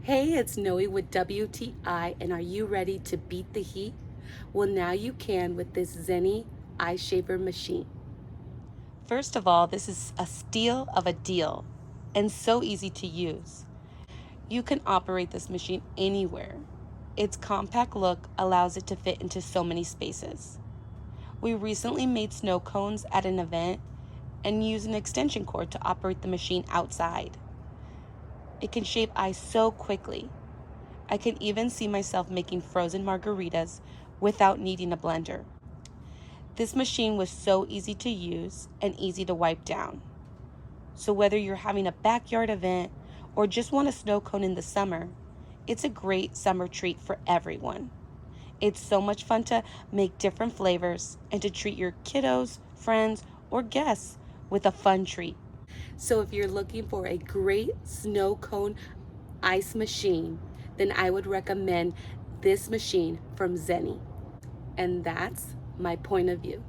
Hey, it's Noe with WTI, and are you ready to beat the heat? Well, now you can with this ZENY ice shaver machine. First of all, this is a steal of a deal and so easy to use. You can operate this machine anywhere. Its compact look allows it to fit into so many spaces. We recently made snow cones at an event and used an extension cord to operate the machine outside. It can shape ice so quickly. I can even see myself making frozen margaritas without needing a blender. This machine was so easy to use and easy to wipe down. So whether you're having a backyard event or just want a snow cone in the summer, it's a great summer treat for everyone. It's so much fun to make different flavors and to treat your kiddos, friends, or guests with a fun treat. So if you're looking for a great snow cone ice machine, then I would recommend this machine from ZENY. And that's my point of view.